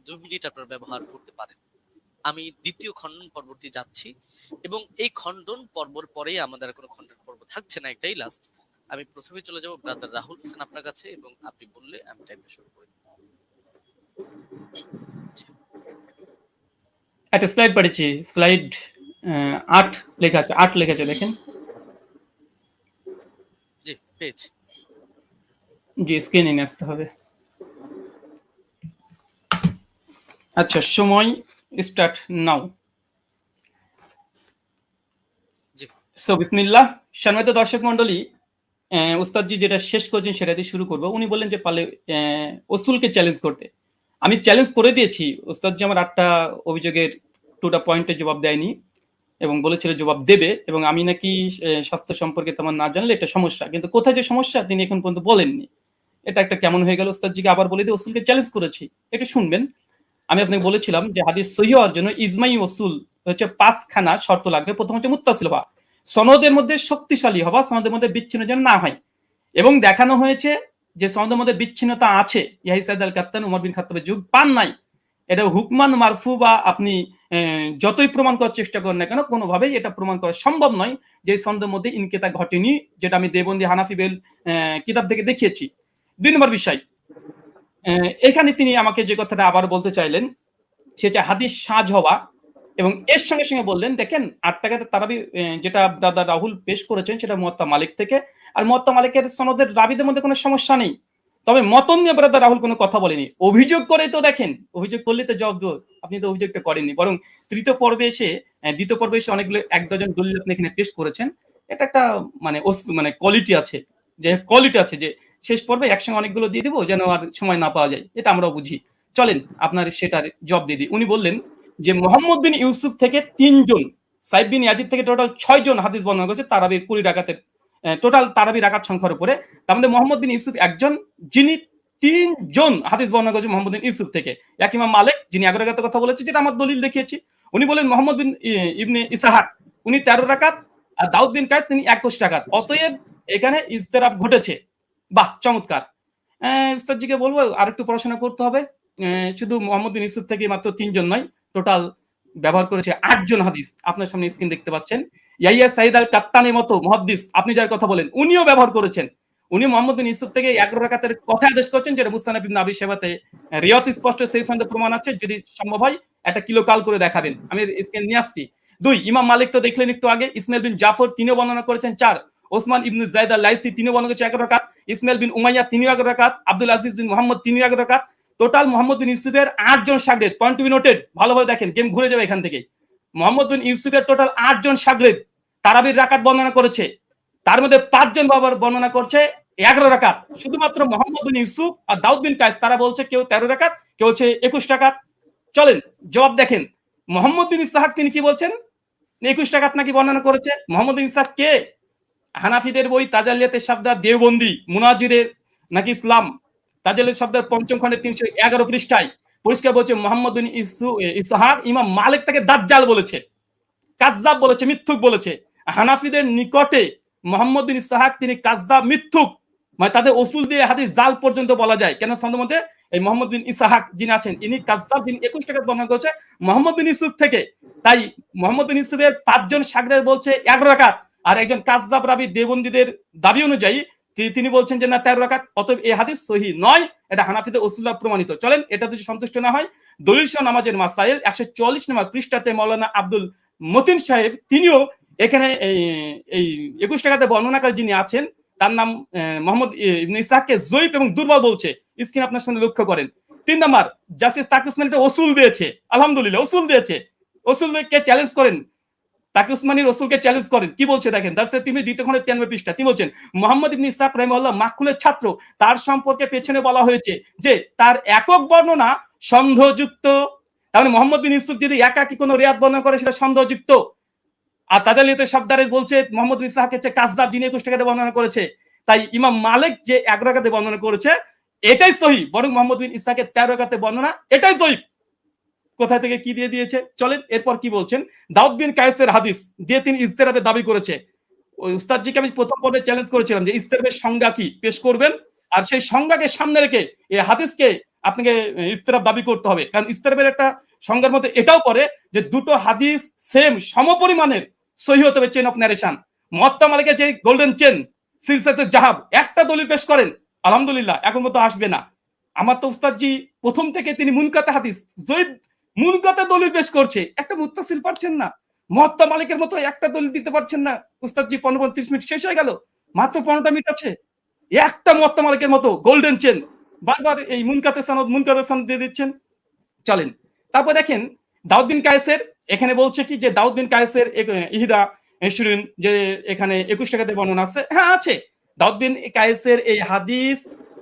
2 minute আপনারা ব্যবহার করতে পারেন। আমি দ্বিতীয় খণ্ডন পর্বটি যাচ্ছি এবং এই খণ্ডন পর্বর পরে আমাদের কোনো খণ্ডন পর্ব থাকছে না, একটাই লাস্ট। আমি প্রথমে চলে যাব ব্রাদার রাহুল হোসেন আপনার কাছে, এবং আপনি বললে আমি টাইমটা শুরু করি। একটা স্লাইড পড়েছি, স্লাইড 8 লেখা আছে, 8 লেখা আছে, দেখেন। জি পেয়েছি। জি, স্ক্রিনে নিয়ে আসতে হবে। আচ্ছা, সময় স্টার্ট নাও। জি সো বিসমিল্লাহ। সম্মানিত দর্শক মন্ডলী, ওস্তাদজি যেটা শেষ করেছেন সেটা দিয়ে শুরু করবো। উনি বললেন যে পারলে ওসুলকে চ্যালেঞ্জ করতে। আমি চ্যালেঞ্জ করে দিয়েছি। ওস্তাদজি আমার 8টা অভিযোগের 2টা পয়েন্টের জবাব দেয়নি এবং বলেছিল জবাব দেবে, এবং আমি নাকি স্বাস্থ্য সম্পর্কে তেমন না জানলে এটা সমস্যা, কিন্তু কোথায় যে সমস্যা তিনি এখন পর্যন্ত বলেননি। এটা একটা কেমন হয়ে গেল। ওস্তাদজিকে আবার বলে দিয়ে ওসুলকে চ্যালেঞ্জ করেছি, একটু শুনবেন। আমি আপনাকে বলেছিলাম যে হাদিস সহিহ হওয়ার জন্য ইজমাই ওসুল হচ্ছে 5খানা শর্ত লাগবে। প্রথম হচ্ছে মুত্তাসিল হওয়া, সনদের মধ্যে শক্তিশালী হওয়া, সনদের মধ্যে বিচ্ছিন্ন যেন না হয়, এবং দেখানো হয়েছে যে সনদের মধ্যে বিচ্ছিন্নতা আছে। ইয়াহি সাইদ আল কাত্তান উমর বিন খাত্তাবের যুগ পান নাই। এটা হুকমান মারফু বা আপনি যতই প্রমাণ করার চেষ্টা করেন না কেন, কোনোভাবেই এটা প্রমাণ করা সম্ভব নয় যে সনদের মধ্যে ইনকিতা ঘটেনি, যেটা আমি দেবন্দি হানাফি বেল কিতাব থেকে দেখিয়েছি। 2 নম্বর বিষয়, এখানে তিনি আমাকে যে কথাটা আবার বলতে চাইলেন সেটা হাদিস সাজ হওয়া, এবং এর সঙ্গে সঙ্গে বললেন দেখেন 8 টাকাতে তারাবি যেটা দাদা রাহুল পেশ করেছেন সেটা মুয়াত্তা মালিক থেকে, আর মুয়াত্তা মালিকের সনদের রাবিদের মধ্যে কোনো সমস্যা নেই। তবে মতন নিয়ে ব্রাদার রাহুল কোনো কথা বলেনি। অভিযোগ করে তো দেখেন, অভিযোগ করলে তো জবাব দো, আপনি তো অভিযোগটা করেননি, বরং দ্বিতীয় পর্বে এসে অনেকগুলো 1 ডজন দলিল আপনি এখানে পেশ করেছেন। এটা একটা মানে কোয়ালিটি আছে, যে শেষ পর্বে একসঙ্গে অনেকগুলো দিয়ে দিব যেন আর সময় না পাওয়া যায়, এটা আমরাও বুঝি। চলেন আপনার সেটার জবাব দিয়ে দিই। উনি বললেন যে মোহাম্মদ বিন ইউসুফ থেকে 3 জন, সাইদ বিন ইয়াজিদ থেকে টোটাল 6 জন হাদিস বর্ণনা করেছে তারাবির 20 রাকাতের টোটাল তারাবি রাকাত সংখ্যার উপরে। তার মধ্যে মোহাম্মদ বিন ইউসুফ একজন, যিনি 3 জন হাদিস বর্ণনা করেছে মোহাম্মদ বিন ইউসুফ থেকে। এক ইমাম মালিক যিনি 11 রাকাতের কথা বলেছে, যেটা আমার দলিল দেখিয়েছি। উনি বলেন মোহাম্মদ বিন ইবনে ইসহাক উনি 13 রাকাত, আর দাউদ বিন কায়েস তিনি 21 রাকাত। অতএব এখানে ইজতিরাব ঘটেছে। বাহ, চমৎকার। উস্তাদজিকে বলবো আর একটু পড়াশোনা করতে হবে। শুধু মোহাম্মদ বিন ইউসুফ থেকে মাত্র 3 জন নয়, টোটাল ব্যবহার করেছে 8 জন হাদিস। আপনার সামনে স্ক্রিন দেখতে পাচ্ছেন। ইয়াহিয়া সাইদ আল কাত্তানের মতো মুহাদ্দিস আপনি যার কথা বলেন উনিও ব্যবহার করেছেন। উনি মোহাম্মদ বিন ইউসুফ থেকে 11 রাকাতের কথা আদেশ করেছেন, যেটা মুসনাদ ইবনে আবি শাইবাতে রিওয়ায়াত স্পষ্ট সেই সনদে প্রমাণ আছে। যদি সম্ভব হয় একটা কিলোকাল করে দেখাবেন, আমি স্ক্রিন নিয়ে আসছি। 2 ইমাম মালিক তো দেখলেন একটু আগে, ইসমাইল বিন জাফর তিনিও বর্ণনা করেছেন 4, ওসমান ইবনে যায়েদ আল লাইসি তিনিও বর্ণনা করেছেন 11 রাকাত, ইসমাইল বিন উমাইয়া তিনিও 11 রাকাত, আব্দুল আজিজ বিন মুহাম্মদ তিনিও 11 রাকাত। টোটাল মোহাম্মদ বিন ইউসুফের 8 জন শাগরেদ, পয়েন্ট টু বি নোটেড, ভালোভাবে দেখেন, গেম ঘুরে যাবে এখান থেকে। মোহাম্মদ বিন ইউসুফের টোটাল 8 জন শাগরেদ তারাবির রাকাত বর্ণনা করেছে, তার মধ্যে 5 জন বাবার বর্ণনা করছে 11 রাকাত। শুধুমাত্র মোহাম্মদ বিন ইউসুফ আর দাউদ বিন কায়েস তারা বলছে কেউ 13 রাকাত, কেউ হচ্ছে 21 রাকাত। চলেন জবাব দেখেন। মোহাম্মদ বিন ইসহাক তিনি কি বলছেন, 21 রাকাত নাকি বর্ণনা করেছে। মোহাম্মদ বিন ইসহাক কে? হানাফিদের বই তাজালিয়াতে শাবদার দেওবন্দি মুনাজিরের নাকি ইসলাম তাজালিয়াত শাবদার 5ম খণ্ডের 311 পৃষ্ঠায় পরিষ্কার বলছে মোহাম্মদ বিন ইসহাক ইমাম মালিক তাকে দাজ্জাল বলেছে, কাযযাব বলেছে, মিথ্যুক বলেছে। হানাফিদের নিকটে মোহাম্মদ বিন ইসহাক তিনি কাযযাব, মিথ্যুক, মানে তাদের উসুল দিয়ে হাদিস জাল পর্যন্ত বলা যায়। কেন সনদের মধ্যে এই মোহাম্মদ বিন ইসহাক যিনি আছেন ইনি কাযযাব, যিনি 21 রাকাত বর্ণনা করেছে মোহাম্মদ বিন ইউসুফ থেকে। তাই মোহাম্মদ বিন ইউসুফের 5 জন শাগরেদ বলছে 11 রাকাত, আর একজন কাযযাব রাবি দেওবন্দীদের দাবি অনুযায়ী তিনি বলছেন যে না 13 রাকাত। অতএব এই হাদিস সহিহ নয়, এটা হানাফিদের উসুল প্রমাণিত। চলেন এটা যদি সন্তুষ্ট না হয়, দলিল সহ নামাজের মাসাইল 144 নম্বর পৃষ্ঠাতে মাওলানা আব্দুল মতিন সাহেব তিনিও এখানে এই 21 রাকাতে বর্ণনাকারী যিনি আছেন তার নাম মোহাম্মদ ইবনে ইসহাককে জয়ীফ এবং দুর্বল বলছে। স্ক্রিন আপনার সামনে লক্ষ্য করেন। 3 নাম্বার, জাস্টিস তাকি উসমানী একটা উসুল দিয়েছে, আলহামদুলিল্লাহ উসুল দিয়েছে। উসুলকে চ্যালেঞ্জ করেন, তাকি উসমানীর রসুলকে চ্যালেঞ্জ করেন। কি বলছে দেখেন, দারসে তিনি 2 খণ্ডের 93 পৃষ্ঠা। তিনি বলছেন মোহাম্মদ ইবনে ইসহাক রাহিমাহুল্লাহ মাকহুলের ছাত্র, তার সম্পর্কে পেছনে বলা হয়েছে যে তার একক বর্ণনা সন্দেহযুক্ত। তার মানে মোহাম্মদ বিন ইউসুফ যদি একাকী কোনো রিয়াত বর্ণনা করে সেটা সন্দেহযুক্ত। আর তাজালিয়াতে শাবদারে বলছে মোহাম্মদ বিন ইসহাক হচ্ছে কাযযাব, যিনি 21 রাকাতে বর্ণনা করেছে। তাই ইমাম মালিক যে 11 রাকাতে বর্ণনা করেছে এটাই সহিহ, বরং মোহাম্মদ বিন ইসহাকের 13 রাকাতে বর্ণনা এটাই সহিহ। কোথা থেকে কি দিয়ে দিয়েছে চলেন এরপর কি বলছেন। দাউদ বিন কায়েসের হাদিস দিয়ে তিনি ইজতিরাবের দাবি করেছে। ওই উস্তাদজিকে আমি প্রথম পর্বে চ্যালেঞ্জ করেছিলাম যে ইজতিরাবের সংজ্ঞা কি পেশ করবেন, আর সেই সংজ্ঞাকে সামনে রেখে এই হাদিসকে আপনাকে ইস্তেরাব দাবি করতে হবে, কারণ ইস্তেরাবের একটা সংজ্ঞার মধ্যে এটাও পড়ে যে দুটো হাদিস সেম সমপরিমাণের সহি হতে হবে চেন অফ ন্যারেশন। মুয়াত্তা মালিকের যে গোল্ডেন চেন সিলসিলাতুল জাহাব একটা দলিল পেশ করেন, আলহামদুলিল্লাহ এখন মতো আসবে না। আমার তো উস্তাদজি প্রথম থেকে তিনি মুনকাতে হাদিস জয়ীফ মুনকাতে দলিল পেশ করছে, একটা মুত্তাসিল পারছেন না। মুয়াত্তা মালিকের মতো একটা দলিল দিতে পারছেন না উস্তাদজি। 15-30 মিনিট শেষ হয়ে গেল, মাত্র 15টা মিনিট আছে, একটা মুয়াত্তা মালিকের মতো গোল্ডেন চেন বারবার এই মুনকাতে সনদ দিয়ে দিচ্ছেন। চলেন তারপর দেখেন দাউদ বিন কায়েসের এখানে বলছে কি যে দাউদ বিন কায়েসের ইহদা ইশরিন যে এখানে 21 টাকাতে বর্ণনা আছে, হ্যাঁ আছে। দাউদ বিন কায়েসের এই হাদিস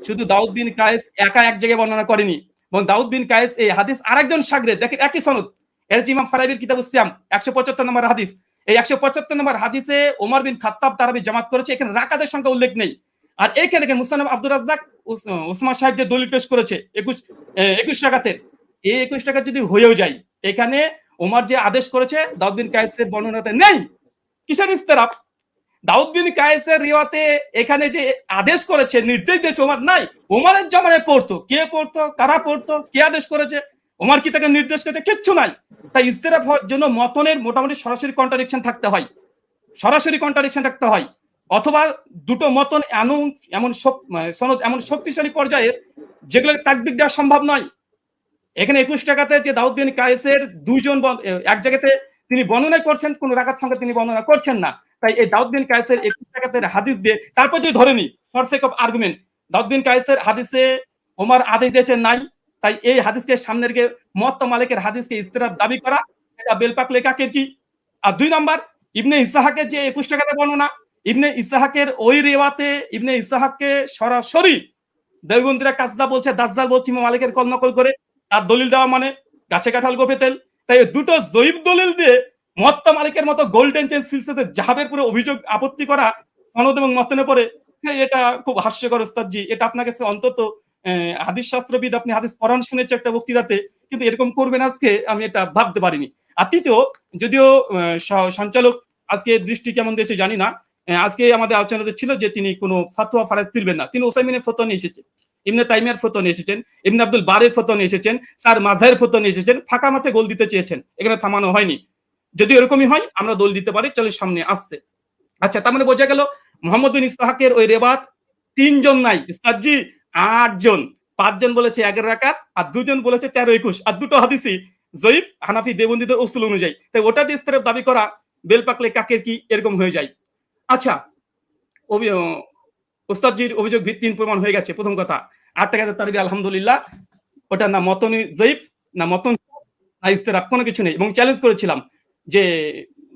শুধু দাউদ বিন কায়েস একা এক জায়গায় বর্ণনা করেনি, এবং দাউদ বিন কায়েস এই হাদিস আরেকজন শাগরেদ, দেখেন একই সনদ, এর ইমাম ফারাবির কিতাবুস সিয়াম 175 নম্বর হাদিস। এই 175 নম্বর হাদিসে ওমর বিন খাত্তাব তারাবি জামাত করেছে, এখানে রাকাতের সংখ্যা উল্লেখ নেই। আর এইখানে দেখেন মুসান্নাফ আব্দুর রাজ্জাক উসমান সাহেব যে দলিল পেশ করেছে 21 টাকাতের, এই 21 টাকা যদি হয়েও যায়, এখানে ওমর যে আদেশ করেছে দাউদ বিন কায়েসের বর্ণনাতে নেই। কিসের ইস্তেরাব? দাউদ বিন কায়েসের রিওয়াতে এখানে যে আদেশ করেছে, নির্দেশ দিয়েছে ওমর, নাই। ওমরের জামানায় পড়তো, কে পড়তো, কারা পড়তো, কে আদেশ করেছে, ওমর কি তাকে নির্দেশ করেছে, কিচ্ছু নাই। তাই ইস্তেরাব হওয়ার জন্য মতনের মোটামুটি সরাসরি কন্ট্রাডিকশন থাকতে হয়, সরাসরি কন্ট্রাডিকশন থাকতে হয়, অথবা দুটো মতন এমন সনদ এমন শক্তিশালী পর্যায়ের যেগুলো তাকবির দেওয়া সম্ভব নয়। এখানে 21 টাকাতে যে দাউদ বিন কায়েসের দুইজন এক জায়গাতে তিনি বর্ণনা করছেন, কোন রাকাত সংখ্যা তিনি বর্ণনা করছেন না। তাই এই দাউদ বিন কায়েসের 21 টাকাতের হাদিস দিয়ে তারপর যদি ধরেনি ফর সেক অফ আর্গুমেন্ট দাউদ বিন কায়েসের হাদিসে ওমর আদেশ দিয়েছেন নাই, তাই এই হাদিসকে সামনে রেখে মুয়াত্তা মালিকের হাদিসকে ইস্তেরাব দাবি করা এটা বেলপাক লেখাকের কি। আর 2 নাম্বার ইবনে ইসহাকের যে 21 টাকাতে বর্ণনা, ইবনে ইসহাকের ওই রিওয়াতে ইবনে ইসহাককে সরাসরি দেওবন্দিরা কাজদা বলছে, দাজ্জাল বলছে ইমাম মালিকের কল নকল করে, তার দলিল দেওয়া মানে গাছে কাঁঠাল গোপে তেল। তাই দুটো জয়ীব দলিল দিয়ে মুয়াত্তা মালিকের মতো গোল্ডেন চেন সিলসিলাতে জাহাবের পুরো অভিযোগ আপত্তি করা সনদ এবং মতনে পড়ে, এটা খুব হাস্যকর ওস্তাদজি। এটা আপনার কাছে অন্তত হাদিস শাস্ত্রবিদ, আপনি হাদিস পড়ান শুনেছে একটা বক্তৃতাতে, কিন্তু এরকম করবেন আজকে আমি এটা ভাবতে পারিনি। আর তৃতীয়, যদিও সঞ্চালক আজকে দৃষ্টি কেমন দিয়েছে জানি না, আজকে আমাদের আলোচনাতে ছিল যে তিনি কোনো ফাতোয়া ফারাজ তুলবেন না, তিনি ওসাইমিনের ফতোয়া নিয়ে এসেছেন, ইবনে তাইমিয়ার ফতোয়া নিয়ে এসেছেন, ইবনে আব্দুল বারের ফতোয়া নিয়ে এসেছেন, স্যার মাযহারের ফতোয়া নিয়ে এসেছেন, ফাঁকা মাঠে গোল দিতে চেয়েছেন, এখানে থামানো হয়নি। যদি এরকমই হয় আমরা দোল দিতে পারি, চলে সামনে আসছে। আচ্ছা, তার মানে বোঝা গেল মুহাম্মদ বিন ইসহাকের ওই রেবাত 3 জন নাই উস্তাদজি, 8 জন। 5 জন বলেছে 11 রাকাত, আর 2 জন বলেছে 13-21, আর দুটো হাদিসই জয়ীফ হানাফি দেওবন্দীদের উসুল অনুযায়ী। তাই ওটা দিয়ে ইস্তেরাব দাবি করা বেলপাকলে কাকের কি এরকম হয়ে যায়। আচ্ছা, ওস্তাদজির অভিযোগ ভিত্তিহীন প্রমাণ হয়ে গেছে। প্রথম কথা 8 টাকাতে তারবি আলহামদুলিল্লাহ, ওটা না মতনি জয়ীফ না মতন না ইস্তেরাব, কোনো কিছু নেই। এবং চ্যালেঞ্জ করেছিলাম যে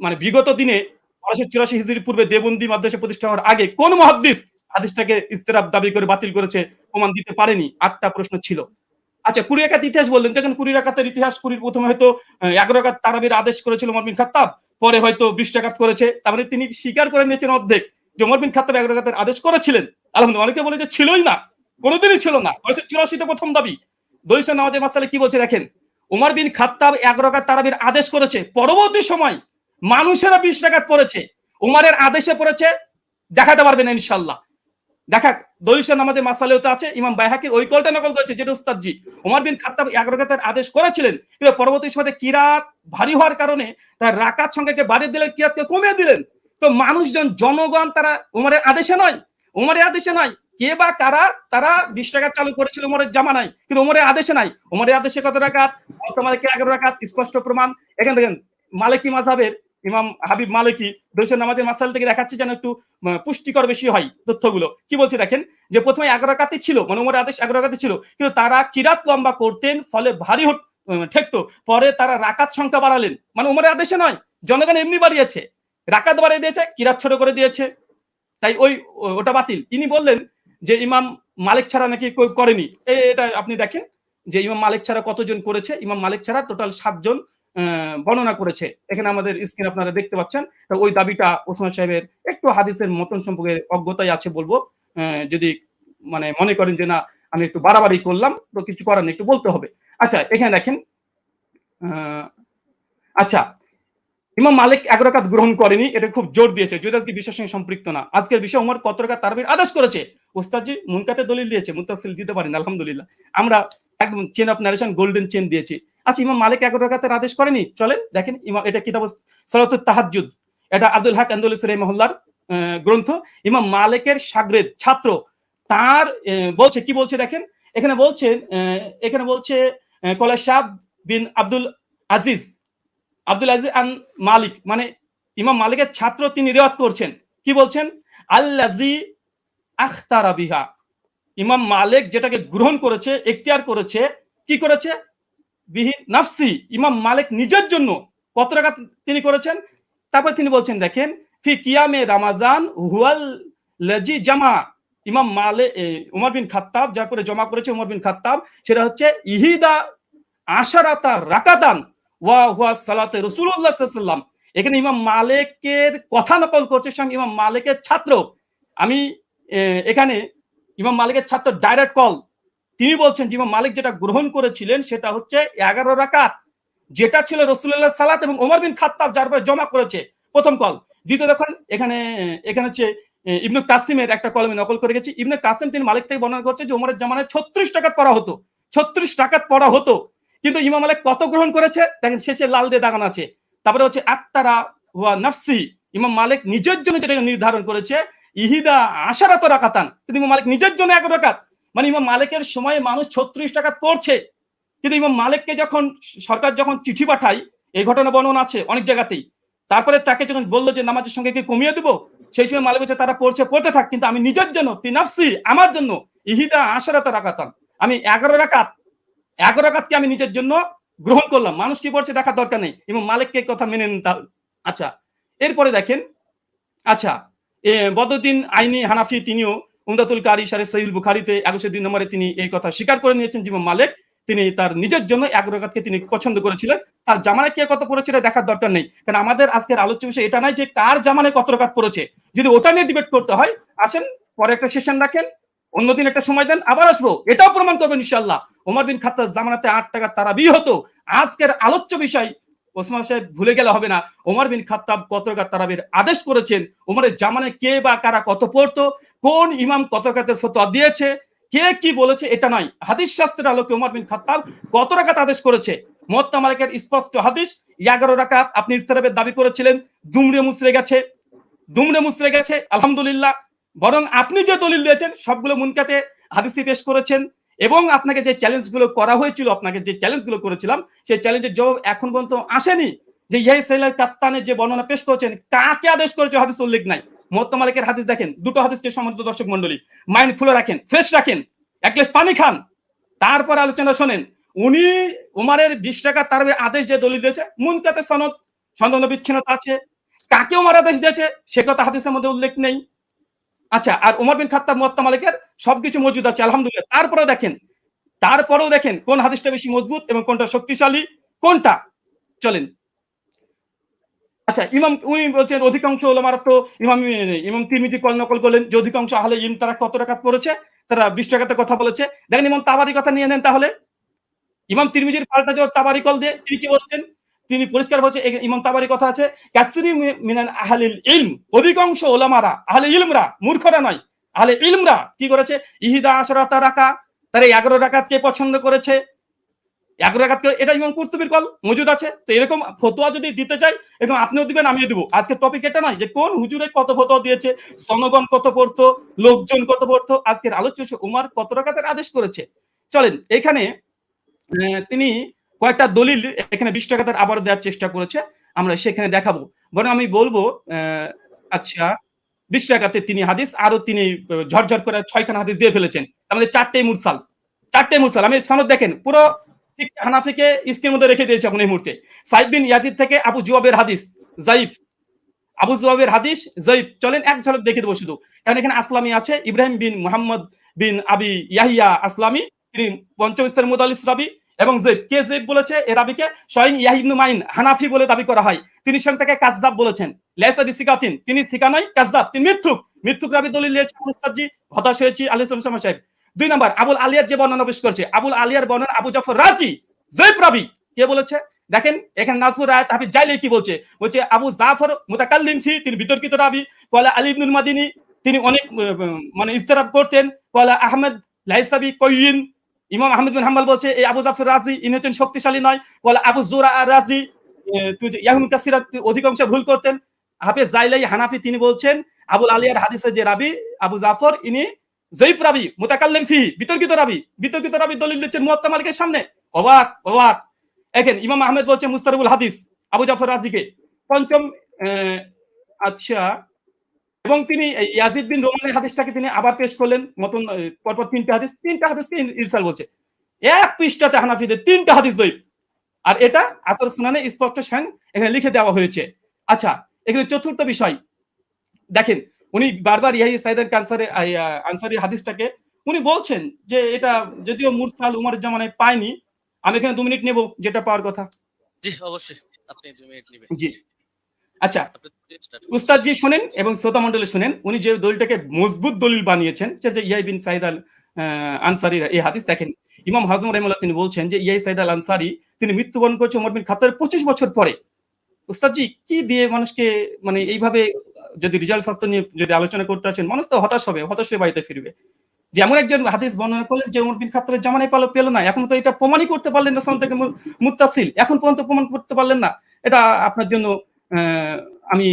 মানে বিগত দিনে 1284 হিজরি পূর্বে দেওবন্দি মাদ্রাসা প্রতিষ্ঠা হওয়ার আগে কোন মুহাদ্দিস হাদিসটাকে ইস্তেরাব দাবি করে বাতিল করেছে, প্রমাণ দিতে পারেনি। 8টা প্রশ্ন ছিল। আচ্ছা, 20 রাকাত ইতিহাস বললেন, যখন 20 রাকাতের ইতিহাস, 20 প্রথমে হয়তো 11 রাকাত তারাবির আদেশ করেছিল ওমর বিন খাত্তাব, পরে হয়তো 20 রাকাত করেছে। তার মানে তিনি স্বীকার করে নিয়েছেন অর্ধেক যে ওমর বিন খাত্তাব 11 রাকাতের আদেশ করেছিলেন। আলহামদুলিল্লাহ। অনেকে বলে যে ছিলই না, কোনোদিনই ছিল না। 1984 তে প্রথম দাবি। দলিল নামাজের মাসালে কি বলছে দেখেন, ওমর বিন খাত্তাব 11 রাকাত তারাবির আদেশ করেছে, পরবর্তী সময় মানুষেরা 20 রাকাত পড়েছে, ওমরের আদেশে পড়েছে, দেখাতে পারবেন ইনশাআল্লাহ। দেখা দলিল নামাজের মাসালেও তো আছে, ইমাম বাইহাকির ওই কলটা নকল করেছে যেটা উস্তাদজি ওমর বিন খাত্তাব 11 রাকাতের আদেশ করেছিলেন, কিন্তু পরবর্তী সময়ে কিরাত ভারী হওয়ার কারণে তার রাকাত সংখ্যাকে বাড়িয়ে দিলেন, কিরাতকে কমিয়ে দিলেন। তো মানুষজন, জনগণ তারা ওমরের আদেশে নয়, ওমরের আদেশে নয়, কে বা কারা তারা 20 রাকাত চালু করেছিল ওমরের জামানায়, কিন্তু ওমরের আদেশে নাই। ওমরের আদেশে কত রাকাত? বর্তমানে 11 রাকাত, স্পষ্ট প্রমাণ। এখানে দেখেন মালিকি মাযহাবের ইমাম হাবিব মালিকি দলিল নামাজের মাসাল থেকে দেখাচ্ছে যেন একটু পুষ্টিকর বেশি হয় তথ্যগুলো। কি বলছে দেখেন, যে প্রথমে 11 রাকাতই ছিল, মানে ওমরের আদেশ 11 রাকাতই ছিল, কিন্তু তারা কিরাত লম্বা করতেন, ফলে ভারী ঠেকতো। পরে তারা রাকাত সংখ্যা বাড়ালেন, মানে ওমরের আদেশে নয়, জনগণ এমনি বাড়িয়েছে, রাকাত বাড়িয়ে দিয়েছে, কিরাত ছোট করে দিয়েছে, তাই ওটা বাতিল। তিনি বললেন যে ইমাম মালিক ছাড়া নাকি করেনি। এটা আপনি দেখেন যে ইমাম মালিক ছাড়া কতজন করেছে। ইমাম মালিক ছাড়া টোটাল 7 জন বর্ণনা করেছে। এখানে আমাদের স্ক্রিন আপনারা দেখতে পাচ্ছেন। ওই দাবিটা ওসমান সাহেবের একটু হাদিসের মতন সম্পর্কে অজ্ঞতাই আছে বলবো। যদি মানে মনে করেন যে না আমি একটু বাড়াবাড়ি করলাম, তো কিছু করার নেই, একটু বলতে হবে। আচ্ছা, এখানে দেখেন, আচ্ছা ইমাম মালিক 11 রাকাত গ্রহণ করেনি, এটা খুব জোর দিয়েছে, যদি আজকে বিষয়ের সঙ্গে সম্পৃক্ত না। আজকের বিষয় ওমর কত রাকাত তারাবির আদেশ করেছে, ওস্তাদজি মুনকাতে দলিল দিয়েছে, মুত্তাসিল দিতে পারেন আলহামদুলিল্লাহ। আমরা একদম chain of narration golden chain দিয়েছি। আচ্ছা, ইমাম মালিক 11 রাকাতের আদেশ করেনি? চলেন দেখেন, এটা কিতাব সালাতুত তাহাজ্জুদ, এটা আব্দুল হক আন্দলুসি রাহিমাহুল্লাহর গ্রন্থ। ইমাম মালিকের শাগরেদ ছাত্র তার বলছে, কি বলছে দেখেন, এখানে বলছে কলা শাহ বিন আব্দুল আজিজ আন মালিক, মানে ইমাম মালিকের ছাত্র, তিনি রিওয়ায়াত করছেন, কি বলছেন, আল্লাজি আখতারা বিহা, ইমাম মালিক যেটাকে গ্রহণ করেছে, এখতিয়ার করেছে, কি করেছে, বিহি নাফসি, ইমাম মালিক নিজের জন্য কত রাকাত তিনি করেছেন। তারপর তিনি বলছেন দেখেন, ফি কিয়ামে রামাজান হুয়াল লাজি জামা, ইমাম মালিক উমর বিন খাত্তাব যার পরে জমা করেছে উমর বিন খাত্তাব, সেটা হচ্ছে ইহিদা আশারাতা রাকাতান ওয়া হুয়া সালাতে রাসূলুল্লাহ সাল্লাল্লাহু আলাইহি ওয়াসাল্লাম। এখানে ইমাম মালিকের কথা নকল করছে স্বয়ং ইমাম মালিকের ছাত্র। আমি এখানে ইমাম মালিকের ছাত্র ডাইরেক্ট কল, তিনি বলছেন যে ইমাম মালিক যেটা গ্রহণ করেছিলেন সেটা হচ্ছে 11 রাকাত, যেটা ছিল রাসূলুল্লাহ সালাত এবং ওমর বিন খাত্তাব যার পরে জমা করেছে, প্রথম কল। দ্বিতীয় দেখুন, এখানে হচ্ছে ইবনে কাসিমের একটা কলমে নকল করে গেছি। ইবনে কাসিম তিনি মালিক থেকে বর্ণনা করছে যে ওমরের জামানায় 36 রাকাত পড়া হতো, 36 রাকাত পড়া হতো, কিন্তু ইমাম মালিক কত গ্রহণ করেছে দেখেন, শেষে লাল দিয়ে দাগানো আছে। তারপরে হচ্ছে আত্তারা ওয়া নাফসি, ইমাম মালিক নিজের জন্য যেটা নির্ধারণ করেছে, ইহিদা আশারাত রাকাতান, কিন্তু ইমাম মালিক নিজের জন্য 11 রাকাত, মানে ইমাম মালিকের সময় মানুষ 36 রাকাত পড়ছে, কিন্তু ইমাম মালিককে যখন সরকার যখন চিঠি পাঠায়, এই ঘটনা বর্ণনা আছে অনেক জায়গাতেই, তারপরে তাকে যখন বললো যে নামাজের সঙ্গে কি কমিয়ে দেবো, সেই সময় মালিক বলছে তারা পড়তে থাক, কিন্তু আমি নিজের জন্য ফি নাফসি, আমার জন্য ইহিদা আশারাত রাকাতান, আমি 11 রাকাতকে আমি নিজের জন্য গ্রহণ করলাম। মানুষ কি পড়ছে দেখার দরকার নেই, এবং মালিককে কথা মেনে নিতে হবে। আচ্ছা, এরপরে দেখেন, আচ্ছা বদরুদ্দিন আইনি হানাফি তিনিও উমদাতুল কারি শারে সহিহ বুখারীতে 102 নম্বরে তিনি এই কথা স্বীকার করে নিয়েছেন যে ইমাম মালিক তিনি তার নিজের জন্য 11 রাকাতকে তিনি পছন্দ করেছিলেন। তার জামানায় কে কত পড়েছিল দেখার দরকার নেই, কারণ আমাদের আজকের আলোচ্য বিষয় এটা নাই যে কার জামানায় কত রাকাত পড়েছে। যদি ওটা নিয়ে ডিবেট করতে হয়, আসেন পরে একটা সেশন রাখেন, অন্যদিন একটা সময় দেন, আবার আসবো, এটাও প্রমাণ করবেন ইনশাআল্লাহ। ওমর বিন খাত্তাব জামানাতে 8 টাকা তারাবি হতো। আজকের আলোচ্য বিষয় ওসমান সাহেব ভুলে গেলে হবে না, ওমর বিন খাত্তাব কত রাকাত তারাবির আদেশ করেছেন, ওমরের জামানায় কে বা কারা কত পড়তো, কোন ইমাম কত রাকাতের ফতোয়া দিয়েছে, কে কি বলেছে, এটা নয়, হাদিস শাস্ত্রের আলোকে ওমর বিন খাত্তাব কত রাকাত আদেশ করেছে। মুওয়াত্তা মালিকের স্পষ্ট হাদিস, 11 রাকাত আপনি ইস্তেরাবের দাবি করেছিলেন, দুমড়ে মুচড়ে গেছে আলহামদুলিল্লাহ। বরং আপনি যে দলিল দিয়েছেন সবগুলো মুনকাতে হাদিসে পেশ করেছেন, এবং আপনাকে যে চ্যালেঞ্জগুলো করা হয়েছিল, আপনাকে যে চ্যালেঞ্জগুলো করেছিলাম, সেই চ্যালেঞ্জের জবাব এখন পর্যন্ত আসেনি। যে ইয়াহি সাইলাল কাত্তানের যে বর্ণনা পেশ করেছেন, কাকে আদেশ করেছে হাদিস উল্লেখ নাই। মুওয়াত্তা মালিকের হাদিস দেখেন, দুটো হাদিসকে সম্মানিত দর্শক মণ্ডলী মাইন্ড ফুলে রাখেন, ফ্রেশ রাখেন, এক গ্লাস পানি খান, তারপর আলোচনা শোনেন। উনি উমারের 20 টাকা তার আদেশ যে দলিল দিয়েছে, মুনকাতে সনদ বিচ্ছিন্নতা আছে, কাকে উমার আদেশ দিয়েছে সে কথা হাদিসের মধ্যে উল্লেখ নেই। আচ্ছা, আর ওমর বিন খাত্তাব মুওয়াত্তা মালিকের সবকিছু মজুদ আছে আলহামদুলিল্লাহ। তারপরেও দেখেন কোন হাদিসটা বেশি মজবুত এবং কোনটা শক্তিশালী, কোনটা। চলেন, আচ্ছা, উনি বলছেন অধিকাংশ ওলামারা তো ইমাম তিরমিজি কল নকল করলেন যে অধিকাংশ আহলে ইলম তারা কত রাকাত পড়েছে, তারা 20 রাকাতে কথা বলেছে। দেখেন ইমাম তাবারি কথা নিয়ে নেন, তাহলে ইমাম তিরমিজির পাল্টা যে তাবারি কল দিয়ে তিনি কি বলছেন, তিনি পরিষ্কার বলছে, ইমাম তাবারি কথা আছে, কাসরি মিনান আহলিল ইলম, অধিকাংশ ওলামারা, আহলে ইলমরা, মূর্খরা নয়, আহলে ইলমরা কি করেছে, ইহিদা আশরাতা রাকা, তারা 11 রাকাতকে পছন্দ করেছে, 11 রাকাতকে, এটা ইমাম কুরতুবীর কল মজুদ আছে। তো এরকম ফতোয়া যদি দিতে চাই, এরকম আপনিও দিবেন, আমিও দিব। আজকে টপিক এটা নয় যে কোন হুজুরে কত ফতোয়া দিয়েছে, জনগণ কত পড়তো, লোকজন কত পড়তো। আজকের আলোচ্য উমার কত রাকাতের আদেশ করেছে। চলেন, এখানে তিনি কয়েকটা দলিল এখানে 20 টাকাতে আবার দেওয়ার চেষ্টা করেছে, আমরা সেখানে দেখাবো। বরং আমি বলবো, আচ্ছা 20 টাকাতে তিনি হাদিস আরো তিনি ঝরঝর করে 6খানা হাদিস দিয়ে ফেলেছেন, আমাদের 4টে মুরসাল। আমি সনদ দেখেন, পুরো হানাফিকে স্ক্রিনের মধ্যে রেখে দিয়েছে এখন এই মুহূর্তে। সাইদ বিন ইয়াজিদ থেকে আবু জুয়াবের হাদিস যায়িফ, চলেন এক ঝলক দেখে দেবো শুধু, কারণ এখানে আসলামী আছে, ইব্রাহিম বিন মুহাম্মদ বিন আবি ইয়াহিয়া আসলামী, তিনি পঞ্চম স্তরের মুদাল্লিস রাবি। এবং জেদ বলেছে এ রাবিকে স্বয়ং ইয়াহি ইবনে মাইন হানাফি বলে দাবি করা হয়, তিনি স্বয়ং তাকে কাযযাব বলেছেন। লাইসা বিসিকাতিন, তিনি সিকা নয়, কাযযাব, তিনি মিথ্যুক রাবি দলিল দিয়েছেন। মুস্তাজি হতাশ হয়েছি আলাইহিস সালাম সাহেব। 2 নাম্বার, আবুল আলিয়ার যে বর্ণনা পেশ করেছে, আবুল আলিয়ার বর্ণনা আবু জাফর রাজি জেদ রাবি কে বলেছে, দেখেন এখানে নাজমুর রায়াত হাফিজ জাইলি কি বলছে, আবু জাফর মুতাকাল্লিম ফি, তিনি বিতর্কিত রাবি। কলা আলী ইবনুল মাদিনী, তিনি অনেক মানে ইস্তেরাব করতেন। কলা আহমেদ লাইসাবি কয়িন, ইমাম আহমদ বিন হাম্বল বলছে এই আবু জাফর রাজি ইনি হচ্ছেন শক্তিশালী নয়, বলে আবু জোরা রাজি ইয়াহুম কাসিরা অধিকাংশ ভুল করতেন। হাফেজ জাইলাই হানাফি তিনি বলছেন আবুল আলিয়ার হাদিসের যে রাবি আবু জাফর ইনি জয়ীফ রাবি মুতাকাল্লিম ফিহি, বিতর্কিত রাবি, বিতর্কিত রাবি দলিল দিচ্ছেন মুয়াত্তা মালিকের সামনে। অবাক অবাক। দেখেন ইমাম আহমেদ বলছে মুস্তারিবুল হাদিস আবু জাফর রাজিকে পঞ্চম। আচ্ছা, এবং তিনি ইয়াজিদ বিন রোমানের হাদিসটাকে তিনি আবার পেশ করলেন মতন পরপর তিনটা হাদিসকে ইরসাল বলছে। এক পৃষ্ঠাতে হানাফিদের তিনটা হাদিস জয়ীফ, আর এটা আসর সুনানে স্পষ্ট স্বয়ং এখানে লিখে দেওয়া হয়েছে। আচ্ছা, এখানে চতুর্থ বিষয় দেখেন, উনি বারবার ইয়াহিয়া সাইদ আনসারী হাদিসটাকে উনি বলছেন যে এটা যদিও মুরসাল উমরের জামানায় পায়নি। আমি এখানে 2 মিনিট নেব যেটা পাওয়ার কথা। জি অবশ্যই, আপনি 2 মিনিট নেবেন। জি আচ্ছা, আপনি স্টার্ট উস্তাদ জি শুনেন এবং শ্রোতা মন্ডলী শুনেন, উনি যে দলিলটাকে মজবুত দলিল বানিয়েছেন যে ইয়াই বিন সাইদ আল আনসারী এই হাদিস দেখেন, ইমাম হাজম রাহিমাহুল্লাহ তিনি বলছেন যে ইয়াই সাইদ আল আনসারী তিনি মৃত্যুবরণ করেছে ওমর বিন খাত্তাবের 25 বছর পরে। উস্তাদ জি কি দিয়ে মানুষকে মানে এইভাবে যদি রিজাল্ট শাস্ত্র নিয়ে যদি আলোচনা করতে আসেন, মানুষ তো হতাশ হবে, হতাশ হয়ে বাড়িতে ফিরবে। যে এমন একজন হাদিস বর্ণনা করলেন যে ওমর বিন খাত্তাবের জামানায় পেল না, এখন তো এটা প্রমাণই করতে পারলেন না সালাম থেকে মুত্তাসিল, এখন পর্যন্ত প্রমাণ করতে পারলেন না, এটা আপনার জন্য আমি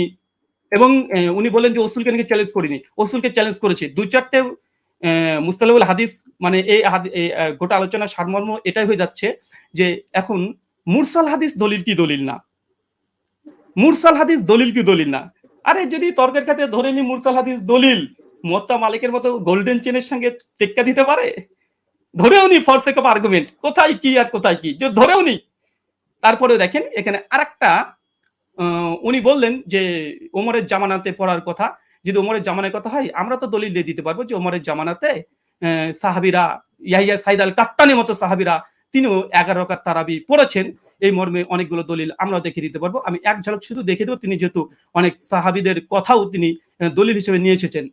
এবং উনি বলেন যে ওসুলকে নাকি চ্যালেঞ্জ করিনি, ওসুলকে চ্যালেঞ্জ করেছি। 2-4টে মুস্তালাহুল হাদিস মানে এই গোটা আলোচনার সারমর্ম এটাই হয়ে যাচ্ছে যে এখন মুরসাল হাদিস দলিল কি দলিল না, মুরসাল হাদিস দলিল কি দলিল না। আরে যদি তর্কের খাতে ধরে নি মুরসাল হাদিস দলিল, মুয়াত্তা মালিকের মতো গোল্ডেন চেনের সঙ্গে টেক্কা দিতে পারে? ধরেও নি ফর সেক অফ আর্গুমেন্ট, কোথায় কি আর কোথায় কি যে ধরেও নি। তারপরেও দেখেন এখানে আরেকটা উনি বললেন যে ওমরের জামানাতে পড়ার কথা, যদি ওমরের জামানার কথা হয় আমরা তো দলিল দিয়ে দিতে পারবো যে ওমরের জামানাতে সাহাবীরা ইয়াহিয়া সাইদ আল কাত্তানির মতো সাহাবীরা তিনিও 11 রাকাত তারাবি পড়েছেন, এই মর্মে অনেকগুলো দলিল আমরাও দেখে দিতে পারবো। আমি এক ঝলক শুধু দেখে দেবো, তিনি যেহেতু অনেক সাহাবীদের কথাও তিনি দলিল হিসেবে নিয়ে এসেছেন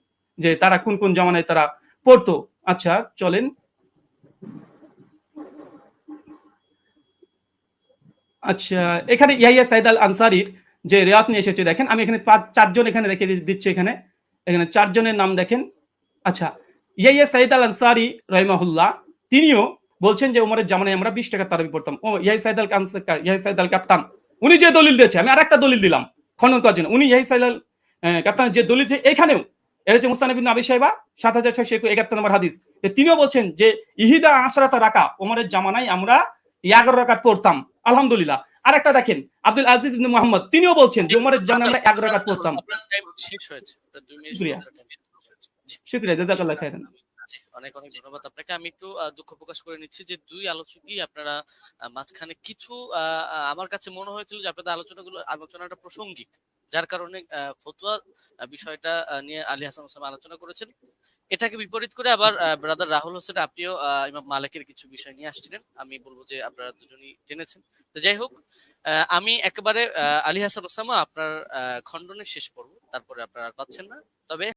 যে তারা কোন কোন জামানায় তারা পড়তো। আচ্ছা চলেন, আচ্ছা এখানে ইয়াহিয়া সাইদ আল আনসারীর যে রিওয়ায়াত নিয়ে এসেছে দেখেন, আমি এখানে 4জন এখানে রেখে দিচ্ছি, এখানে 4 জনের নাম দেখেন। আচ্ছা, ইয়াহিয়া সাইদ আল আনসারী রাহিমাহুল্লাহ তিনিও বলছেন যে ওমরের জামানায় আমরা 20 টাকা তারাবি পড়তাম। ও ইয়াহিয়া সাইদ আল কাত্তান উনি যে দলিল দিয়েছে, আমি আরেকটা দলিল দিলাম খনন করার জন্য। উনি ইয়াহিয়া সাইদ আল কাত্তানের যে দলিল এখানেও এর হচ্ছে মুসনাদ ইবনে আবি শাইবা 7671 নম্বর হাদিস, তিনিও বলছেন যে ইহিদা আশরাতা রাকা ওমরের জামানায় আমরা 11 রাকাত পড়তাম আলহামদুলিল্লাহ। আরেকটা দেখেন আব্দুল আজিজ ইবনে মুহাম্মদ তিনিও বলছেন যে ওমরের জামানায় আমরা 11 রাকাত পড়তাম। আপনার টাইম শেষ হয়েছে, 2 মিনিট শুকরিয়া, জি, শুকরিয়া, জাযাকাল্লাহ খাইরান। অনেক অনেক ধন্যবাদ আপনাকে। আমি একটু দুঃখ প্রকাশ করে নিচ্ছি যে দুই আলোচকই আপনারা মাঝখানে কিছু আমার কাছে মনে হয়েছিল যে আপনাদের আলোচনাটা প্রাসঙ্গিক, যার কারণে ফতোয়া বিষয়টা নিয়ে আলী হাসান ওসামা আলোচনা করেছেন। এটাকে বিপরীত করে আবার ব্রাদার রাহুল হোসেন আপনিও ইমাম মালিকের কিছু বিষয় নিয়ে আসছিলেন। আমি বলবো যে আপনারা দুজনই টেনেছেন। তো যাই হোক, আমি একেবারে আলী হাসান ওসামা আপনার খণ্ডনের শেষ পর্ব, তারপরে আপনারা আর পাচ্ছেন না। তবে